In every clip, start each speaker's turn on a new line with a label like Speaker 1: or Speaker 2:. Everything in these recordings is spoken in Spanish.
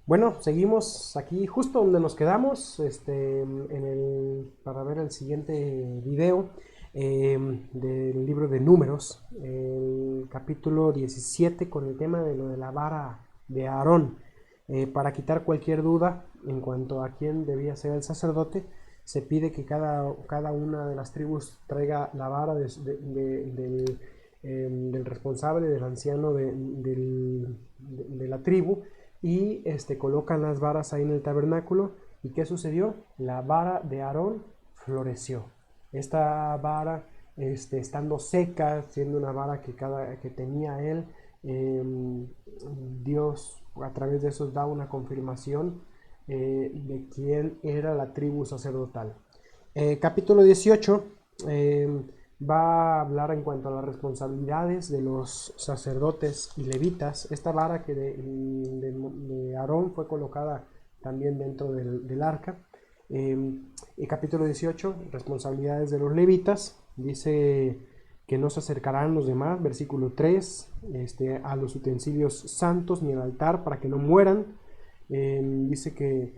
Speaker 1: Bueno, seguimos aquí justo donde nos quedamos, para ver el siguiente video del libro de Números, el capítulo 17 con el tema de lo de la vara de Aarón. Para quitar cualquier duda en cuanto a quién debía ser el sacerdote, se pide que cada una de las tribus traiga la vara del responsable, del anciano de la tribu, y colocan las varas ahí en el tabernáculo. ¿Y qué sucedió? La vara de Aarón floreció. Esta vara, estando seca, siendo una vara que tenía él, Dios a través de eso da una confirmación de quién era la tribu sacerdotal. Capítulo 18 va a hablar en cuanto a las responsabilidades de los sacerdotes y levitas. Esta vara que de Aarón fue colocada también dentro del arca. El capítulo 18, responsabilidades de los levitas, dice que no se acercarán los demás, versículo 3, a los utensilios santos ni al altar para que no mueran. Dice que,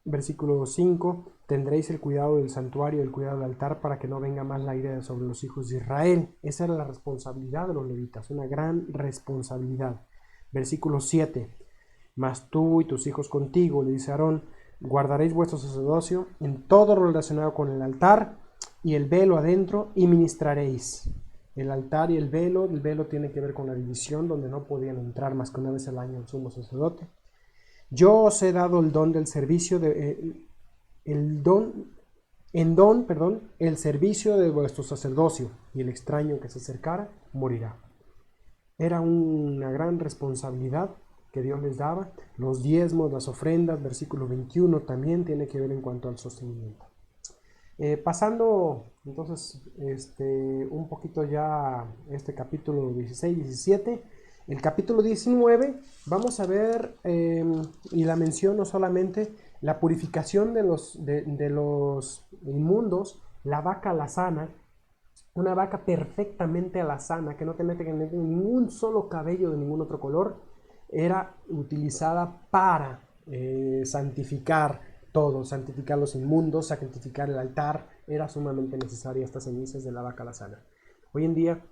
Speaker 1: versículo 5, tendréis el cuidado del santuario y el cuidado del altar para que no venga más la ira sobre los hijos de Israel. Esa era la responsabilidad de los levitas, una gran responsabilidad. Versículo 7, mas tú y tus hijos contigo, le dice Aarón, guardaréis vuestro sacerdocio en todo lo relacionado con el altar y el velo adentro, y ministraréis. El altar y el velo tiene que ver con la división, donde no podían entrar más que una vez al año el sumo sacerdote. Yo os he dado el don del servicio el servicio de vuestro sacerdocio, y el extraño que se acercara morirá. Era una gran responsabilidad que Dios les daba. Los diezmos, las ofrendas, versículo 21, también tiene que ver en cuanto al sostenimiento. Pasando entonces un poquito ya capítulo 16, 17, el capítulo 19, vamos a ver, y la mención no solamente la purificación de los inmundos, la vaca alazana, una vaca perfectamente alazana, que no tenía ningún solo cabello de ningún otro color, era utilizada para santificar todo, santificar los inmundos, santificar el altar. Era sumamente necesaria estas cenizas de la vaca alazana. Hoy en día,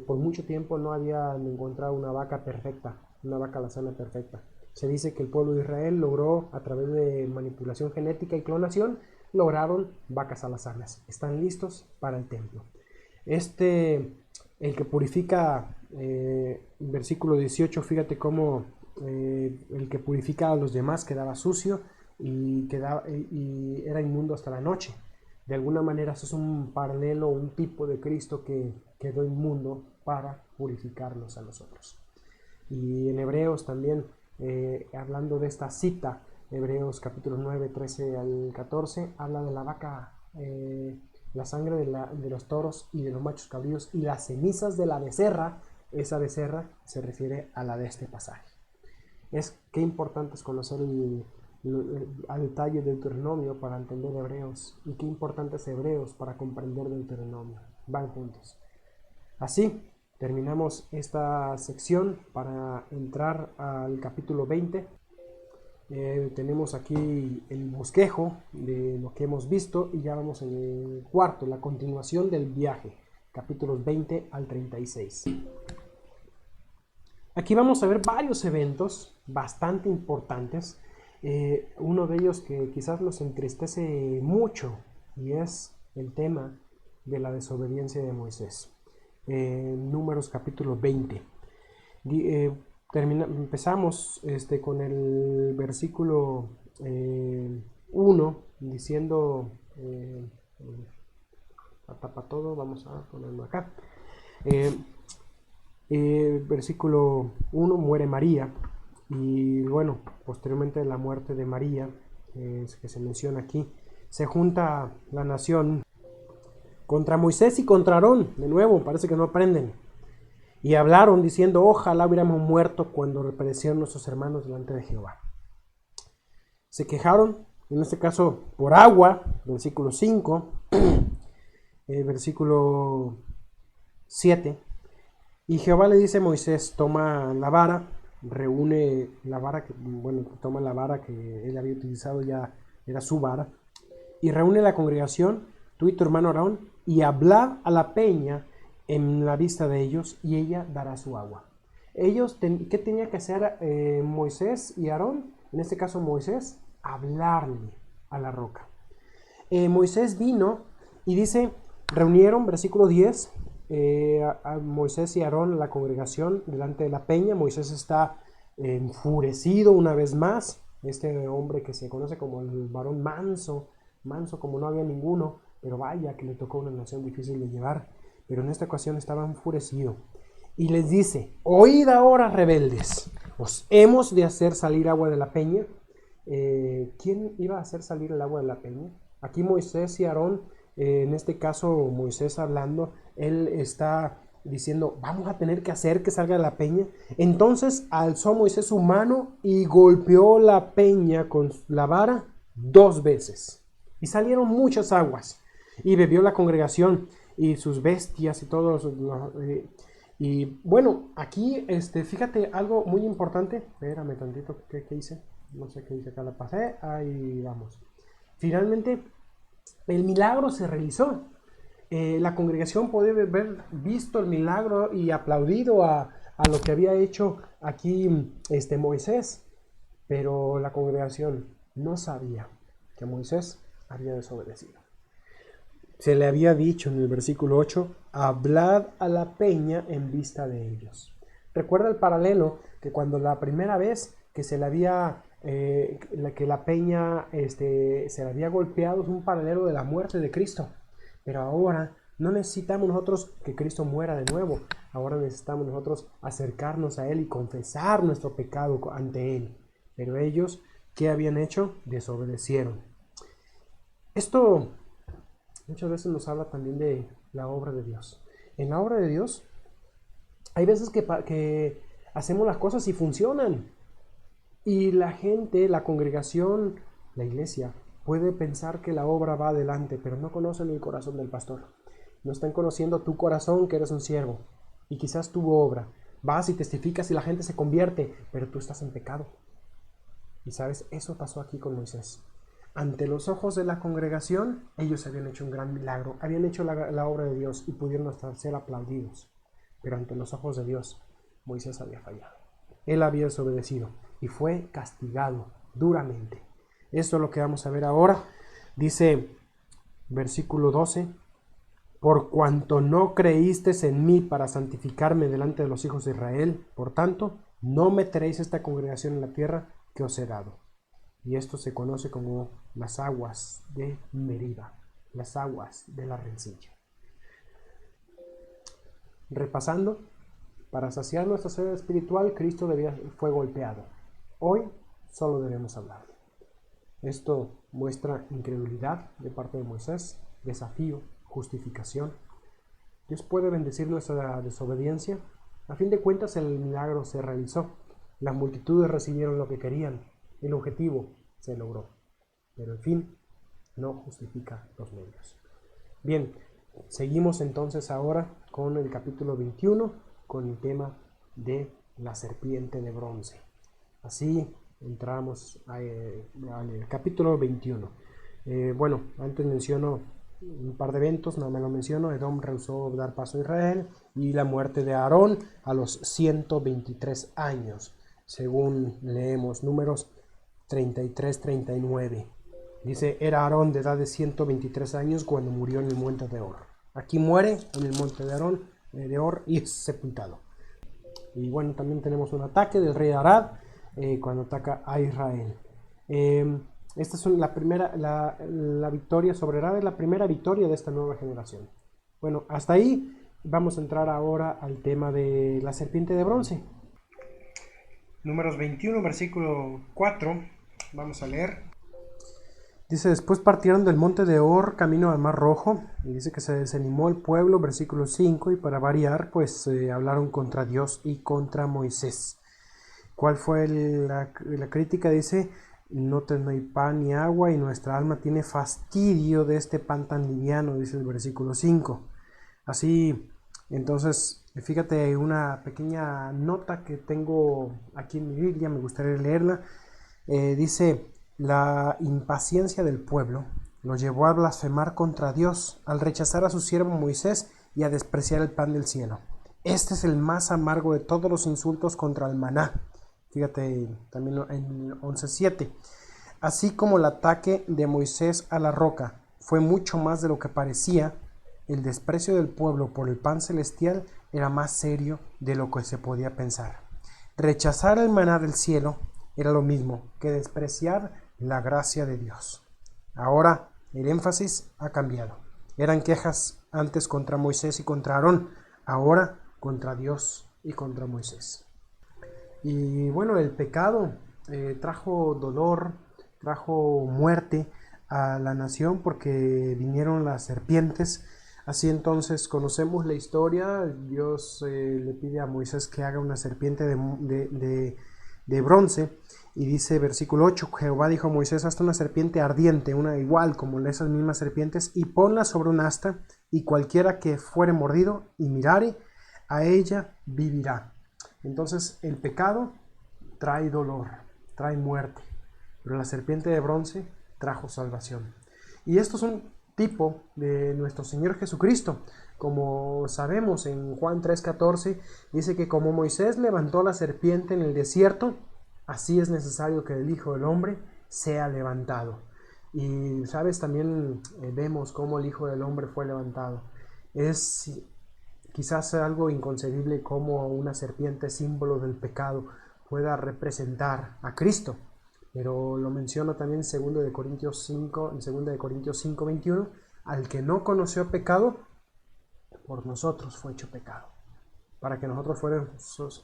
Speaker 1: por mucho tiempo no habían encontrado una vaca perfecta, una vaca alazana perfecta. Se dice que el pueblo de Israel logró, a través de manipulación genética y clonación, lograron vacas alazanas. Están listos para el templo. El que purifica, versículo 18, fíjate cómo el que purifica a los demás quedaba sucio y era inmundo hasta la noche. De alguna manera eso es un paralelo, un tipo de Cristo que quedó inmundo para purificarnos a nosotros. Y en Hebreos también, hablando de esta cita, Hebreos capítulo 9, 13 al 14, habla de la vaca, la sangre de los toros y de los machos cabríos y las cenizas de la becerra. Esa becerra se refiere a la de este pasaje. Qué importante es conocer al detalle del Deuteronomio para entender Hebreos, y qué importante es Hebreos para comprender Deuteronomio. Van juntos. Así terminamos esta sección para entrar al capítulo 20. Tenemos aquí el bosquejo de lo que hemos visto, y ya vamos en el cuarto, la continuación del viaje, capítulos 20 al 36. Aquí vamos a ver varios eventos bastante importantes. Uno de ellos que quizás nos entristece mucho, y es el tema de la desobediencia de Moisés. Números capítulo 20. Empezamos con el versículo 1 diciendo, tapa todo, vamos a ponerlo acá. Versículo 1, muere María. Y bueno, posteriormente de la muerte de María, que se menciona aquí, se junta la nación contra Moisés y contra Aarón. De nuevo, parece que no aprenden. Y hablaron diciendo, ojalá hubiéramos muerto cuando reaparecieron nuestros hermanos delante de Jehová. Se quejaron, en este caso, por agua, versículo 5, versículo 7. Y Jehová le dice a Moisés, toma la vara reúne la vara, bueno, toma la vara que él había utilizado, ya era su vara, y reúne la congregación, tú y tu hermano Aarón, y hablad a la peña en la vista de ellos, y ella dará su agua. ¿Qué tenía que hacer Moisés y Aarón? En este caso Moisés, hablarle a la roca. Moisés vino y dice, reunieron, versículo 10, a Moisés y Aarón, la congregación, delante de la peña. Moisés está enfurecido una vez más. Este hombre que se conoce como el varón manso, manso como no había ninguno, pero vaya que le tocó una nación difícil de llevar. Pero en esta ocasión estaba enfurecido. Y les dice, oíd ahora, rebeldes, os hemos de hacer salir agua de la peña. ¿Quién iba a hacer salir el agua de la peña? Aquí Moisés y Aarón, en este caso Moisés hablando, él está diciendo, vamos a tener que hacer que salga la peña. Entonces alzó Moisés su mano y golpeó la peña con la vara 2 veces. Y salieron muchas aguas. Y bebió la congregación y sus bestias y todos y bueno, aquí fíjate algo muy importante. Espérame tantito, ¿qué hice? No sé qué hice acá, la pasé. Ahí vamos. Finalmente, el milagro se realizó. La congregación puede haber visto el milagro y aplaudido a lo que había hecho aquí Moisés. Pero la congregación no sabía que Moisés había desobedecido. Se le había dicho en el versículo 8, hablad a la peña en vista de ellos. Recuerda el paralelo que cuando la primera vez que se le había, que la peña se le había golpeado, es un paralelo de la muerte de Cristo. Pero ahora no necesitamos nosotros que Cristo muera de nuevo. Ahora necesitamos nosotros acercarnos a Él y confesar nuestro pecado ante Él. Pero ellos, ¿qué habían hecho? Desobedecieron. Esto muchas veces nos habla también de la obra de Dios. En la obra de Dios hay veces que hacemos las cosas y funcionan. Y la gente, la congregación, la iglesia, puede pensar que la obra va adelante, pero no conocen el corazón del pastor. No están conociendo tu corazón, que eres un siervo. Y quizás tu obra. Vas y testificas y la gente se convierte, pero tú estás en pecado. Y sabes, eso pasó aquí con Moisés. Ante los ojos de la congregación, ellos habían hecho un gran milagro, habían hecho la obra de Dios y pudieron hasta ser aplaudidos. Pero ante los ojos de Dios, Moisés había fallado. Él había desobedecido y fue castigado duramente. Esto es lo que vamos a ver ahora. Dice, versículo 12, por cuanto no creísteis en mí para santificarme delante de los hijos de Israel, por tanto, no meteréis esta congregación en la tierra que os he dado. Y esto se conoce como las aguas de Meriba, las aguas de la rencilla. Repasando, para saciar nuestra sed espiritual, Cristo fue golpeado. Hoy solo debemos hablar. Esto muestra incredulidad de parte de Moisés, desafío, justificación. Dios puede bendecir nuestra desobediencia. A fin de cuentas, el milagro se realizó. Las multitudes recibieron lo que querían. El objetivo se logró, pero el fin no justifica los medios. Bien, seguimos entonces ahora con el capítulo 21, con el tema de la serpiente de bronce. Así entramos al capítulo 21. Bueno, antes menciono un par de eventos, no me lo menciono. Edom rehusó dar paso a Israel y la muerte de Aarón a los 123 años, según leemos Números 33-39. Dice, era Aarón de edad de 123 años cuando murió en el monte de Or. Aquí muere en el monte de Or y es sepultado. Y bueno, también tenemos un ataque del rey Arad cuando ataca a Israel. Esta es la victoria sobre Arad, es la primera victoria de esta nueva generación. Bueno, hasta ahí vamos a entrar ahora al tema de la serpiente de bronce. Números 21, versículo 4, vamos a leer. Dice, después partieron del monte de Or camino al Mar Rojo, y dice que se desanimó el pueblo, versículo 5, y para variar, pues hablaron contra Dios y contra Moisés. ¿Cuál fue la crítica? Dice, no hay pan ni agua, y nuestra alma tiene fastidio de este pan tan liviano, dice el versículo 5. Así, entonces, Fíjate una pequeña nota que tengo aquí en mi Biblia, me gustaría leerla. Dice, la impaciencia del pueblo lo llevó a blasfemar contra Dios, al rechazar a su siervo Moisés y a despreciar el pan del cielo. Este es el más amargo de todos los insultos contra el maná. Fíjate también en 11:7. Así como el ataque de Moisés a la roca fue mucho más de lo que parecía, el desprecio del pueblo por el pan celestial era más serio de lo que se podía pensar. Rechazar el maná del cielo era lo mismo que despreciar la gracia de Dios. Ahora el énfasis ha cambiado. Eran quejas antes contra Moisés y contra Aarón, ahora contra Dios y contra Moisés. Y bueno, el pecado trajo dolor, trajo muerte a la nación porque vinieron las serpientes. Así entonces conocemos la historia. Dios le pide a Moisés que haga una serpiente de bronce, y dice versículo 8, Jehová dijo a Moisés, haz una serpiente ardiente, una igual como esas mismas serpientes, y ponla sobre un asta, y cualquiera que fuere mordido y mirare a ella vivirá. Entonces el pecado trae dolor, trae muerte, pero la serpiente de bronce trajo salvación. Y esto es un tipo de nuestro Señor Jesucristo. Como sabemos en Juan 3:14 dice que como Moisés levantó la serpiente en el desierto, así es necesario que el Hijo del Hombre sea levantado. Y sabes, también vemos cómo el Hijo del Hombre fue levantado. Es quizás algo inconcebible cómo una serpiente, símbolo del pecado, pueda representar a Cristo. Pero lo menciona también en 2 de Corintios 5:21, al que no conoció pecado, por nosotros fue hecho pecado, para que nosotros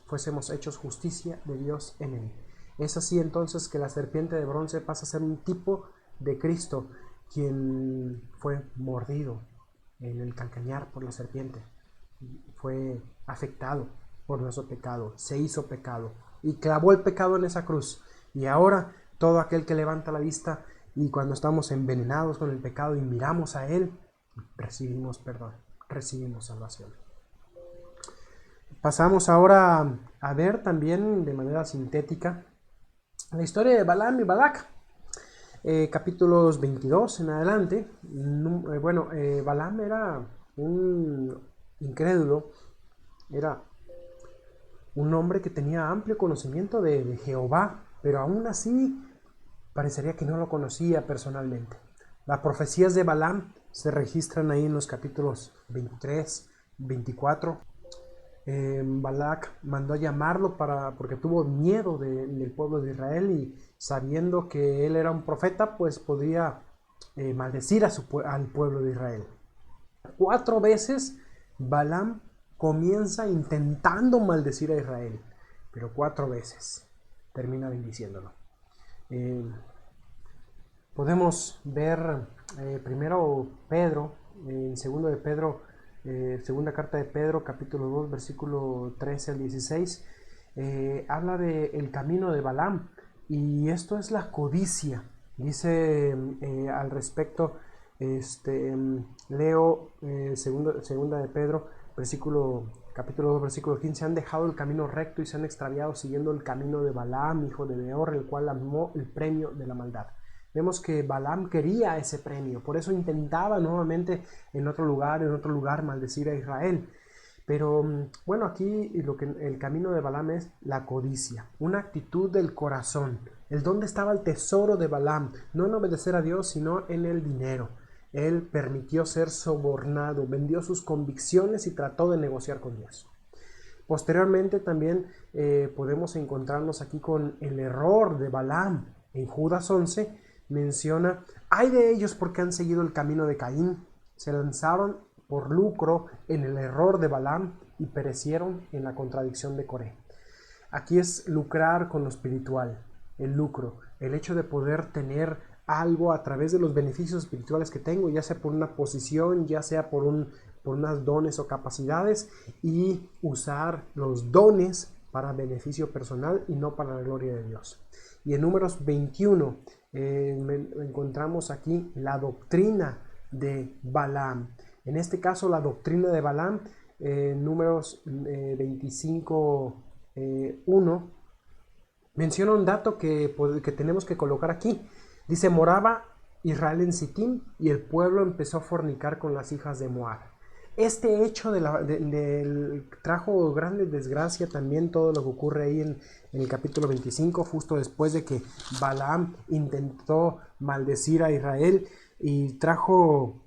Speaker 1: fuésemos hechos justicia de Dios en él. Es así entonces que la serpiente de bronce pasa a ser un tipo de Cristo, quien fue mordido en el calcañar por la serpiente, fue afectado por nuestro pecado, se hizo pecado y clavó el pecado en esa cruz. Y ahora todo aquel que levanta la vista y cuando estamos envenenados con el pecado y miramos a Él, recibimos perdón, recibimos salvación. Pasamos ahora a ver también de manera sintética la historia de Balaam y Balac. Capítulos 22 en adelante. Balaam era un incrédulo, era un hombre que tenía amplio conocimiento de Jehová, pero aún así parecería que no lo conocía personalmente. Las profecías de Balaam se registran ahí en los capítulos 23, 24. Balac mandó a llamarlo porque tuvo miedo del pueblo de Israel, y sabiendo que él era un profeta, pues podría maldecir al pueblo de Israel. 4 veces Balaam comienza intentando maldecir a Israel, pero 4 veces termina bendiciéndolo. Podemos ver primero Pedro, en segunda carta de Pedro, capítulo 2, versículo 13 al 16, habla del camino de Balaam, y esto es la codicia. Dice al respecto, leo segunda de Pedro, capítulo 2, versículo 15, han dejado el camino recto y se han extraviado siguiendo el camino de Balaam, hijo de Beor, el cual amó el premio de la maldad. Vemos que Balaam quería ese premio, por eso intentaba nuevamente en otro lugar maldecir a Israel. Pero bueno, aquí el camino de Balaam es la codicia, una actitud del corazón. ¿Dónde estaba el tesoro de Balaam? No en obedecer a Dios, sino en el dinero. Él permitió ser sobornado, vendió sus convicciones y trató de negociar con Dios. Posteriormente también podemos encontrarnos aquí con el error de Balaam. En Judas 11 menciona, ay de ellos porque han seguido el camino de Caín, se lanzaron por lucro en el error de Balaam y perecieron en la contradicción de Coré. Aquí es lucrar con lo espiritual, el lucro, el hecho de poder tener algo a través de los beneficios espirituales que tengo, ya sea por una posición, ya sea por unas dones o capacidades, y usar los dones para beneficio personal y no para la gloria de Dios. Y en Números 21 encontramos aquí la doctrina de Balaam. En este caso, la doctrina de Balaam Números 25, 1, menciona un dato que tenemos que colocar aquí. Dice, moraba Israel en Sittim y el pueblo empezó a fornicar con las hijas de Moab. Este hecho trajo grande desgracia también todo lo que ocurre ahí en el capítulo 25, justo después de que Balaam intentó maldecir a Israel y trajo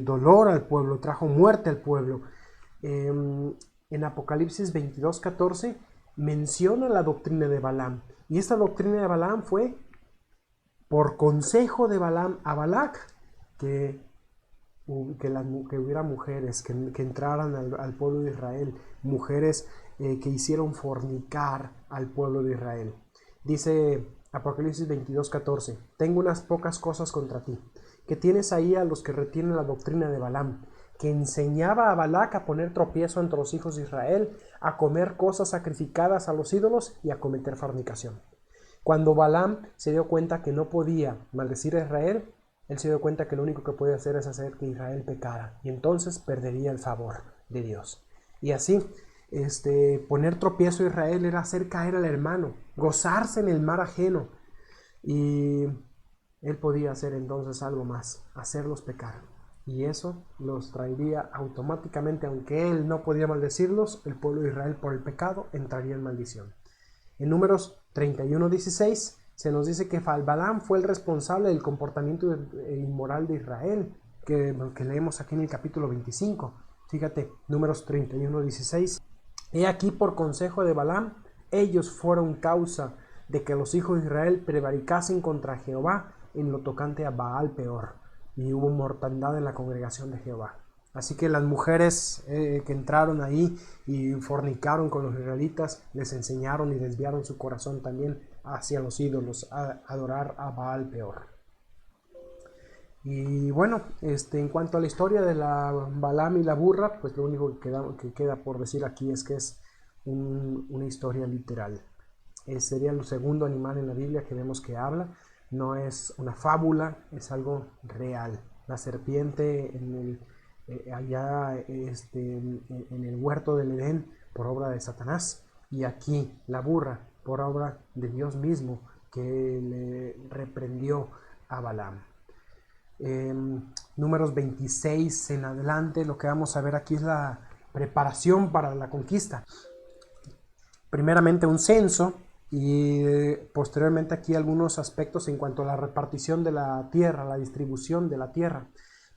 Speaker 1: dolor al pueblo, trajo muerte al pueblo. En Apocalipsis 22:14 menciona la doctrina de Balaam, y esta doctrina de Balaam fue por consejo de Balaam a Balac que hubiera mujeres que entraran al pueblo de Israel, mujeres que hicieron fornicar al pueblo de Israel. Dice Apocalipsis 22:14, tengo unas pocas cosas contra ti, que tienes ahí a los que retienen la doctrina de Balaam, que enseñaba a Balac a poner tropiezo entre los hijos de Israel, a comer cosas sacrificadas a los ídolos y a cometer fornicación. Cuando Balaam se dio cuenta que no podía maldecir a Israel, él se dio cuenta que lo único que podía hacer es hacer que Israel pecara, y entonces perdería el favor de Dios. Y así, poner tropiezo a Israel era hacer caer al hermano, gozarse en el mar ajeno, y él podía hacer entonces algo más, hacerlos pecar. Y eso los traería automáticamente, aunque él no podía maldecirlos, el pueblo de Israel por el pecado entraría en maldición. En Números 31:16 se nos dice que Balaam fue el responsable del comportamiento inmoral de Israel, que leemos aquí en el capítulo 25. Fíjate, Números 31:16. He aquí por consejo de Balaam, ellos fueron causa de que los hijos de Israel prevaricasen contra Jehová en lo tocante a Baal Peor, y hubo mortandad en la congregación de Jehová. Así que las mujeres que entraron ahí y fornicaron con los israelitas, les enseñaron y desviaron su corazón también hacia los ídolos, a adorar a Baal Peor. Y bueno, en cuanto a la historia de la Balaam y la burra, pues lo único que queda por decir aquí es que es una historia literal. Sería el segundo animal en la Biblia que vemos que habla. No es una fábula, es algo real. La serpiente allá en el huerto del Edén por obra de Satanás, y aquí la burra por obra de Dios mismo, que le reprendió a Balaam. Números 26 en adelante, lo que vamos a ver aquí es la preparación para la conquista. Primeramente un censo, y posteriormente aquí algunos aspectos en cuanto a la repartición de la tierra, la distribución de la tierra.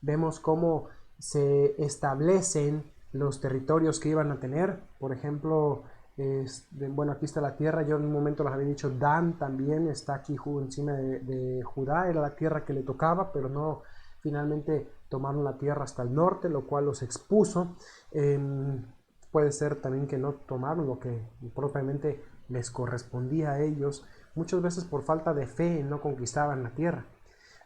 Speaker 1: Vemos cómo se establecen los territorios que iban a tener. Por ejemplo, bueno, aquí está la tierra. Yo en un momento les había dicho, Dan también está aquí encima de Judá. Era la tierra que le tocaba, pero no, finalmente tomaron la tierra hasta el norte, lo cual los expuso. Puede ser también que no tomaron lo que propiamente les correspondía a ellos. Muchas veces por falta de fe no conquistaban la tierra.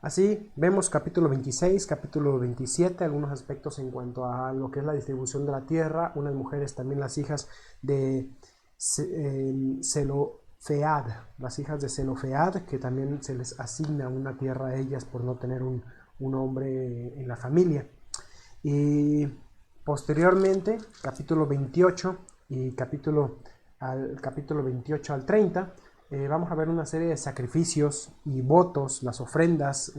Speaker 1: Así vemos capítulo 26, capítulo 27, algunos aspectos en cuanto a lo que es la distribución de la tierra. Unas mujeres, también las hijas de Zelofead, que también se les asigna una tierra a ellas por no tener un hombre en la familia. Y posteriormente, capítulo 28 y capítulo 28 al 30, vamos a ver una serie de sacrificios y votos, las ofrendas.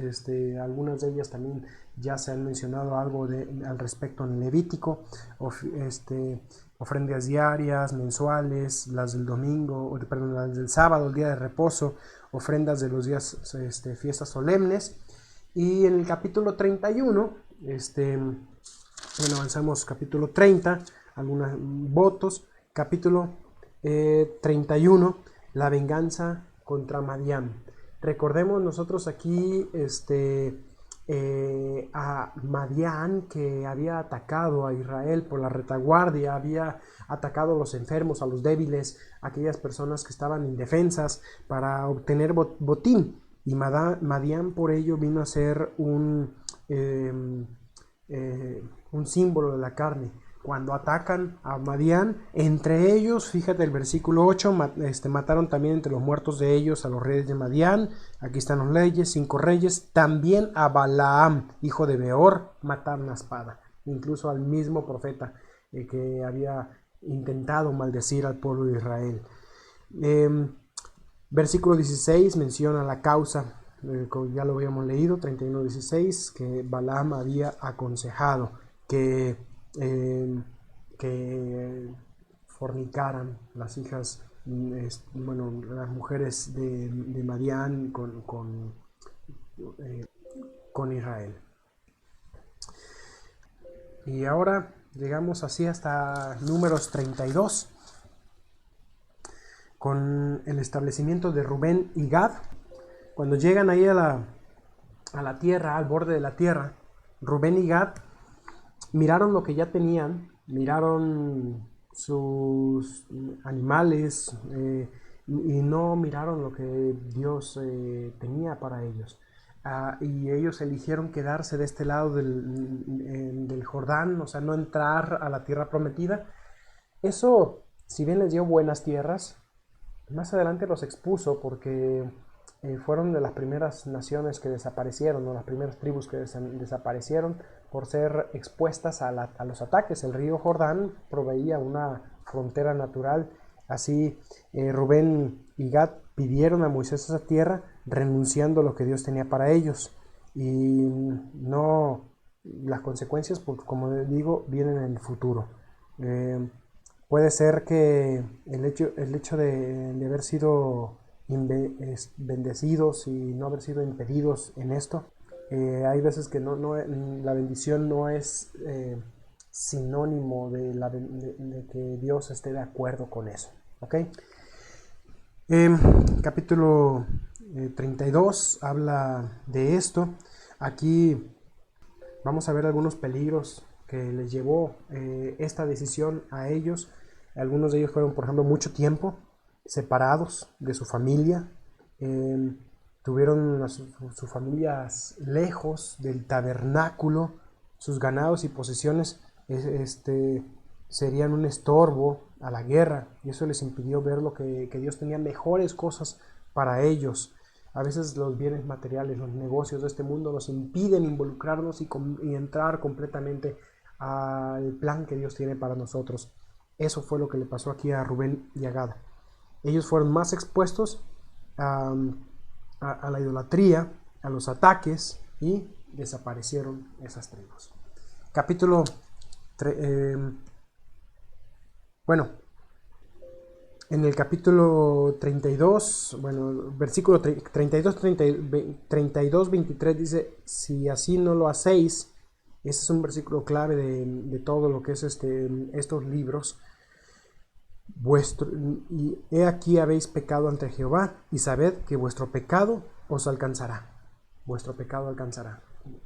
Speaker 1: Algunas de ellas también ya se han mencionado algo al respecto en el Levítico. Ofrendas diarias, mensuales, las del domingo, perdón, las del sábado, el día de reposo, ofrendas de los días, fiestas solemnes. Y en el capítulo 31, bueno, avanzamos capítulo 30, algunos votos. Capítulo 31, la venganza contra Madián. Recordemos nosotros aquí a Madián, que había atacado a Israel por la retaguardia, había atacado a los enfermos, a los débiles, a aquellas personas que estaban indefensas para obtener botín. Y Madián por ello vino a ser un símbolo de la carne. Cuando atacan a Madián, entre ellos, fíjate el versículo 8, mataron también entre los muertos de ellos a los reyes de Madián. Aquí están los reyes, 5 reyes. También a Balaam, hijo de Beor, mataron a espada. Incluso al mismo profeta que había intentado maldecir al pueblo de Israel. Versículo 16 menciona la causa, ya lo habíamos leído, 31:16, que Balaam había aconsejado que fornicaran las hijas, bueno, las mujeres de Madián con Israel. Y ahora llegamos así hasta Números 32, con el establecimiento de Rubén y Gad. Cuando llegan ahí a la tierra, al borde de la tierra, Rubén y Gad miraron lo que ya tenían, miraron sus animales, y no miraron lo que Dios tenía para ellos. Y ellos eligieron quedarse de este lado del Jordán, o sea, no entrar a la tierra prometida. Eso, si bien les dio buenas tierras, más adelante los expuso porque fueron de las primeras naciones que desaparecieron, o las primeras tribus que desaparecieron por ser expuestas a los ataques. El río Jordán proveía una frontera natural. Así Rubén y Gad pidieron a Moisés esa tierra, renunciando a lo que Dios tenía para ellos. Y no, las consecuencias, pues, como digo, vienen en el futuro. Puede ser que el hecho de haber sido bendecidos y no haber sido impedidos en esto, hay veces que la bendición no es sinónimo de que Dios esté de acuerdo con eso. ¿Ok? Capítulo 32 habla de esto. Aquí vamos a ver algunos peligros que les llevó esta decisión a ellos. Algunos de ellos fueron, por ejemplo, mucho tiempo separados de su familia. Tuvieron sus familias lejos del tabernáculo. Sus ganados y posesiones serían un estorbo a la guerra, y eso les impidió ver que Dios tenía mejores cosas para ellos. A veces los bienes materiales, los negocios de este mundo nos impiden involucrarnos y entrar completamente al plan que Dios tiene para nosotros. Eso fue lo que le pasó aquí a Rubén y a Gad. Ellos fueron más expuestos a la idolatría, a los ataques, y desaparecieron esas tribus. Capítulo en el capítulo 32, versículo 32, 23 dice: si así no lo hacéis. Ese es un versículo clave de todo lo que es estos libros. Y he aquí habéis pecado ante Jehová, y sabed que vuestro pecado os alcanzará. Vuestro pecado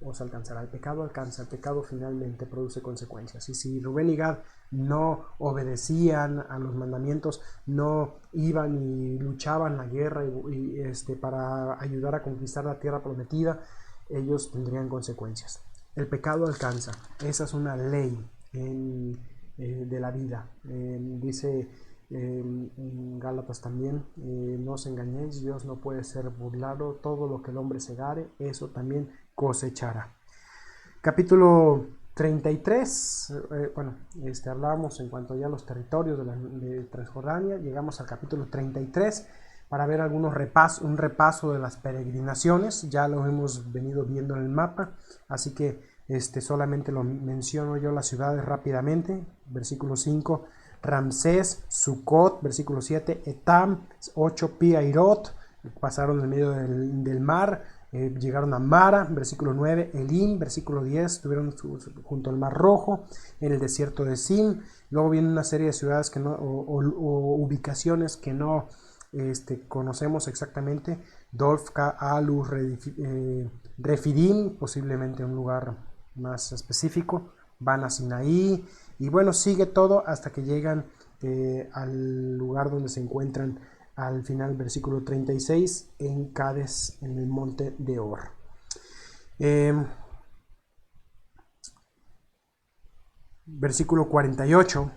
Speaker 1: os alcanzará. El pecado alcanza, el pecado finalmente produce consecuencias. Y si Rubén y Gad no obedecían a los mandamientos, no iban y luchaban la guerra para ayudar a conquistar la tierra prometida, ellos tendrían consecuencias. El pecado alcanza. Esa es una ley de la vida. Dice en Gálatas también: no os engañéis, Dios no puede ser burlado, todo lo que el hombre segare, eso también cosechará. Capítulo 33, hablábamos en cuanto ya a los territorios de Transjordania. Llegamos al capítulo 33 para ver un repaso de las peregrinaciones. Ya lo hemos venido viendo en el mapa, así que solamente lo menciono yo las ciudades rápidamente. Versículo 5, Ramsés, Sucot. Versículo 7, Etam. 8, Pi-Hairot, pasaron en medio del mar, llegaron a Mara. Versículo 9, Elim. Versículo 10, estuvieron junto al Mar Rojo, en el desierto de Sin. Luego viene una serie de ciudades o ubicaciones que no conocemos exactamente: Dofka, Alu, Refidim, posiblemente un lugar más específico, van a Sinaí, y bueno, sigue todo hasta que llegan al lugar donde se encuentran al final, versículo 36, en Cades, en el monte de Or. Versículo 48,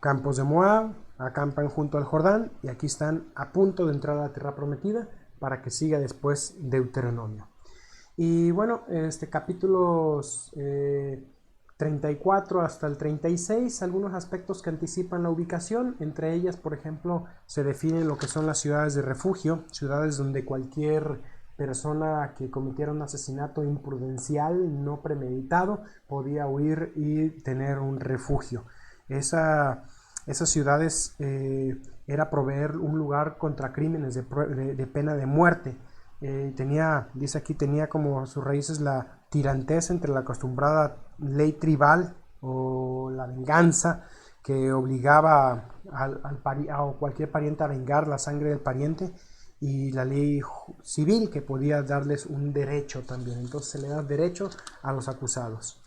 Speaker 1: campos de Moab, acampan junto al Jordán, y aquí están a punto de entrar a la tierra prometida, para que siga después Deuteronomio. Y bueno, capítulos 34 hasta el 36, algunos aspectos que anticipan la ubicación. Entre ellas, por ejemplo, se definen lo que son las ciudades de refugio, ciudades donde cualquier persona que cometiera un asesinato imprudencial, no premeditado, podía huir y tener un refugio. Esas ciudades era proveer un lugar contra crímenes de pena de muerte. Dice aquí, tenía como sus raíces la tirantez entre la acostumbrada ley tribal o la venganza que obligaba a cualquier pariente a vengar la sangre del pariente, y la ley civil que podía darles un derecho también. Entonces se le da derecho a los acusados.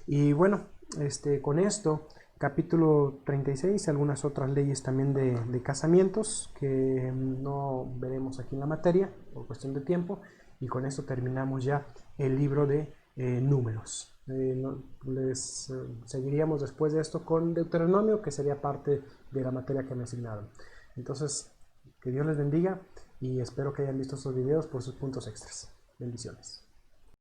Speaker 1: Y bueno, con esto, capítulo 36, algunas otras leyes también de casamientos que no veremos aquí en la materia por cuestión de tiempo, y con esto terminamos ya el libro de Números. Seguiríamos después de esto con Deuteronomio, que sería parte de la materia que me asignaron. Entonces, que Dios les bendiga y espero que hayan visto estos videos por sus puntos extras. Bendiciones.